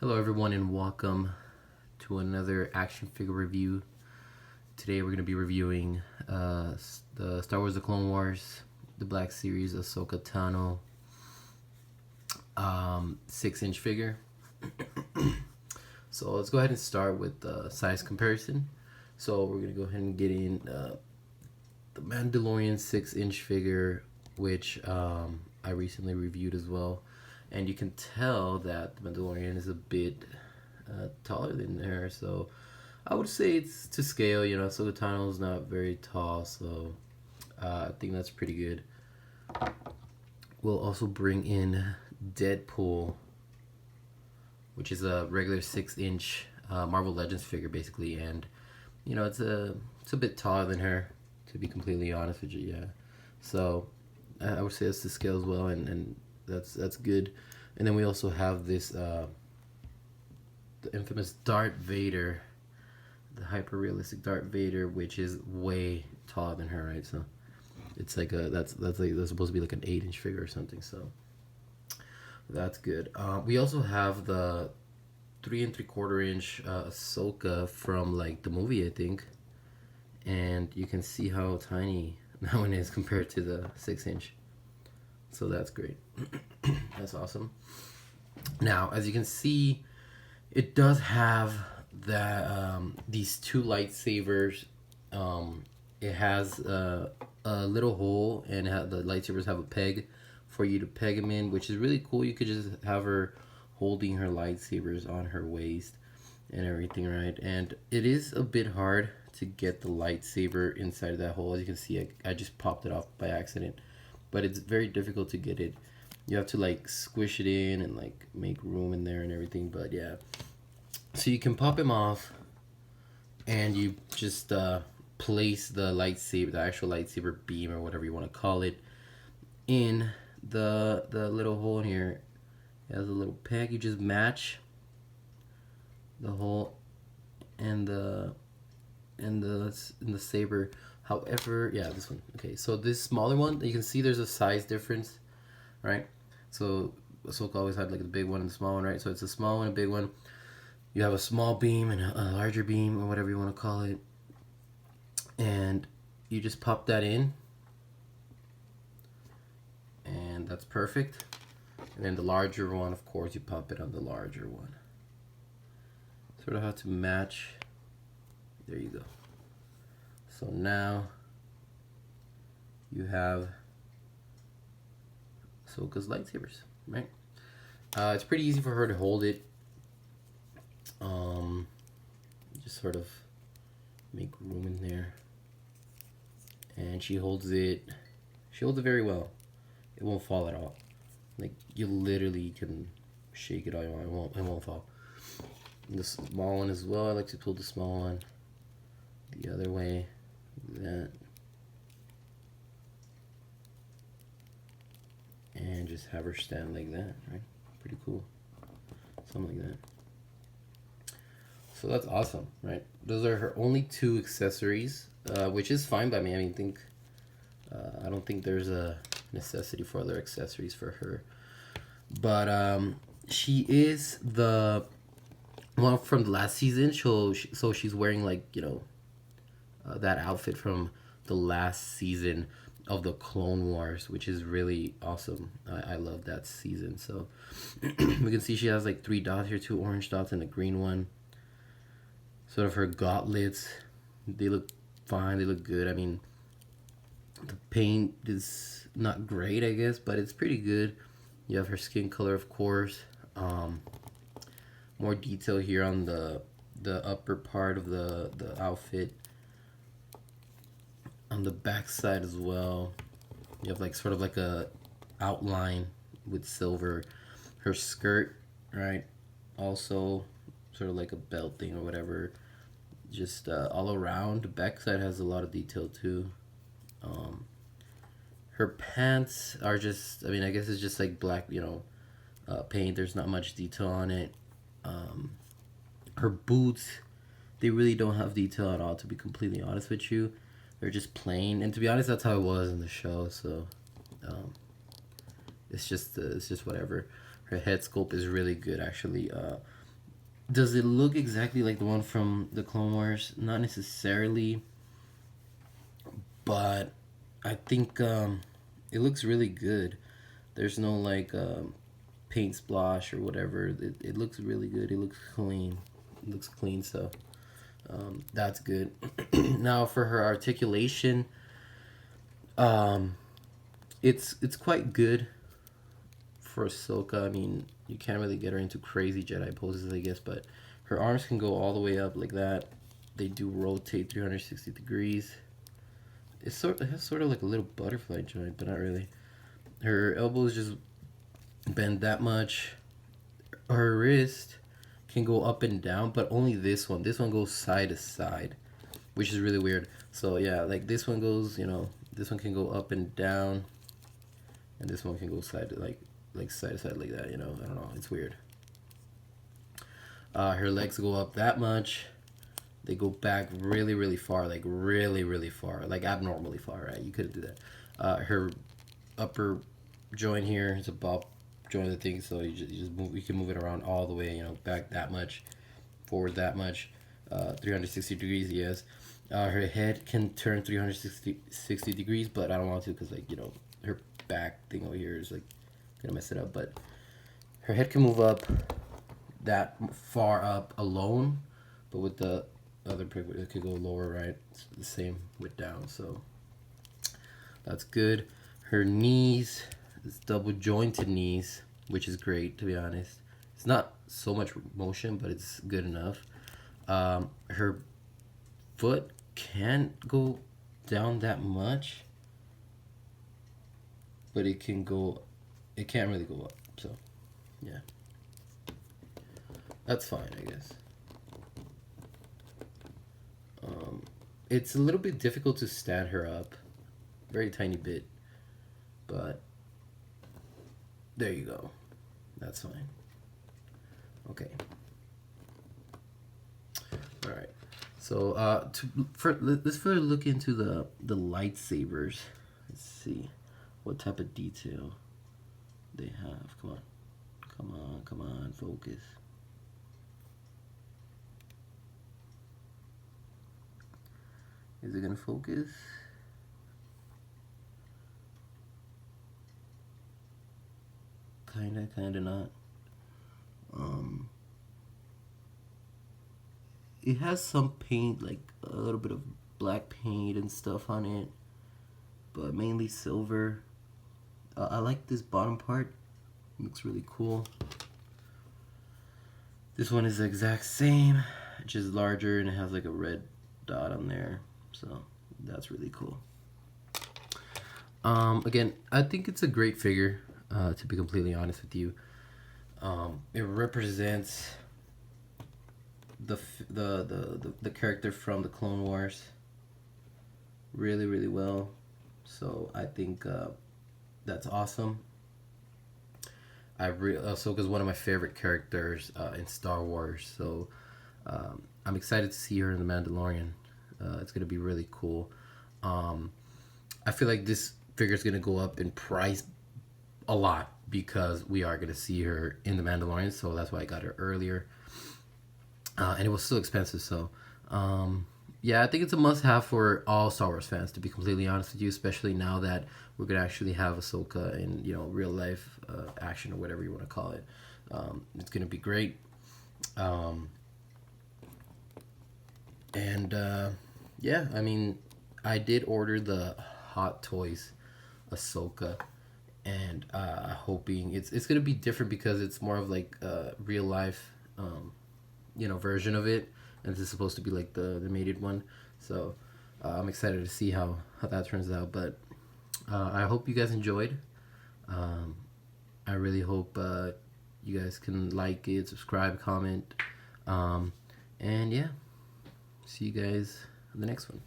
Hello everyone and welcome to another action figure review. Today we're going to be reviewing the Star Wars The Clone Wars, the Black Series Ahsoka Tano 6-inch figure. So let's go ahead and start with the size comparison. So we're going to go ahead and get in the Mandalorian 6-inch figure, which I recently reviewed as well. And you can tell that the Mandalorian is a bit taller than her, so I would say it's to scale. You know, Ahsoka Tano is not very tall, so I think that's pretty good. We'll also bring in Deadpool, which is a regular 6-inch Marvel Legends figure, basically, and you know it's a bit taller than her, to be completely honest with you. Yeah, so I would say that's to scale as well, and that's good. And then we also have this the infamous Darth Vader, the hyper realistic Darth Vader, which is way taller than her, right? So it's like that's supposed to be like an 8-inch figure or something. So that's good. We also have the 3 3/4-inch Ahsoka from like the movie, I think, and you can see how tiny that one is compared to the 6-inch. So that's great. That's awesome. Now, as you can see, it does have that these two lightsabers. It has a little hole, and the lightsabers have a peg for you to peg them in, which is really cool. You could just have her holding her lightsabers on her waist and everything, right? And it is a bit hard to get the lightsaber inside of that hole. As you can see, I just popped it off by accident, but it's very difficult to get it. You have to like squish it in and like make room in there and everything. But yeah, so you can pop him off, and you just place the lightsaber, the actual lightsaber beam or whatever you want to call it, in the little hole in here. It has a little peg. You just match the hole and the saber. However, yeah, this one. Okay, so this smaller one, you can see there's a size difference, right? So Ahsoka always had like the big one and the small one, right? So it's a small one, a big one. You have a small beam and a larger beam, or whatever you want to call it, and you just pop that in, and that's perfect. And then the larger one, of course, you pop it on the larger one. Sort of have to match. There you go. So now you have Ahsoka's lightsabers, right? It's pretty easy for her to hold it. Just sort of make room in there, and she holds it. She holds it very well. It won't fall at all. Like you literally can shake it all you want. It won't fall. And the small one as well. I like to pull the small one the other way. Like that. And just have her stand like that, right? Pretty cool. Something like that. So that's awesome, right? Those are her only two accessories, which is fine by me. I mean, I don't think there's a necessity for other accessories for her. But she is the one from the last season. So she's wearing like, you know, that outfit from the last season of the Clone Wars, which is really awesome. I love that season. So we can see she has like 3 dots here, 2 orange dots and a green one. Sort of her gauntlets, they look fine, they look good. I mean, the paint is not great, I guess, but it's pretty good. You have her skin color, of course. More detail here on the upper part of the outfit. On the back side as well, you have like sort of like a outline with silver. Her skirt, right, also sort of like a belt thing or whatever. Just all around. The back side has a lot of detail too. Her pants are just, I mean, I guess it's just like black, you know, paint. There's not much detail on it. Her boots, they really don't have detail at all, to be completely honest with you. They're just plain, and to be honest, that's how it was in the show. So it's just whatever. Her head sculpt is really good, actually. Does it look exactly like the one from the Clone Wars? Not necessarily, but I think it looks really good. There's no like paint splash or whatever. It looks really good. It looks clean. It looks clean, so that's good. Now for her articulation, um, it's quite good for Ahsoka. I mean, you can't really get her into crazy Jedi poses, I guess, but her arms can go all the way up like that. They do rotate 360 degrees. It has sort of like a little butterfly joint, but not really. Her elbows just bend that much. Her wrist can go up and down, but only this one. This one goes side to side, which is really weird. So yeah, like this one goes, this one can go up and down, and this one can go side to like side to side like that. I don't know. It's weird. Her legs go up that much. They go back really, really far, like really, really far, like abnormally far, right? You couldn't do that. Her upper joint here is a ball joint of the thing, so you just move. You can move it around all the way, back that much, forward that much, 360 degrees. Yes. Her head can turn 360 degrees, but I don't want to because her back thing over here is like gonna mess it up. But her head can move up that far up alone, but with the other prick it could go lower, right? It's the same with down, so that's good. Her knees, it's double jointed knees, which is great, to be honest. It's not so much motion, but it's good enough. Her foot can't go down that much, but it can't really go up, so yeah, that's fine, I guess. It's a little bit difficult to stand her up, very tiny bit, but there you go. That's fine. Okay. All right. So let's further look into the lightsabers. Let's see what type of detail they have. Come on, come on, come on. Focus. Is it gonna focus? Kinda not. It has some paint, like a little bit of black paint and stuff on it, but mainly silver. I like this bottom part. It looks really cool. This one is the exact same, just larger, and it has like a red dot on there. So that's really cool. Again, I think it's a great figure. To be completely honest with you, it represents the character from the Clone Wars really, really well. So I think that's awesome. Ahsoka's one of my favorite characters in Star Wars, so I'm excited to see her in The Mandalorian. It's gonna be really cool. I feel like this figure is gonna go up in price a lot because we are gonna see her in The Mandalorian, so that's why I got her earlier. And it was still expensive, so yeah, I think it's a must-have for all Star Wars fans, to be completely honest with you, especially now that we're gonna actually have Ahsoka in real life action or whatever you want to call it. It's gonna be great. And yeah, I mean, I did order the Hot Toys Ahsoka, and hoping it's gonna be different because it's more of like a real life version of it, and this is supposed to be like the animated one. So I'm excited to see how that turns out. But I hope you guys enjoyed. I really hope you guys can like it, subscribe, comment, and yeah, see you guys in the next one.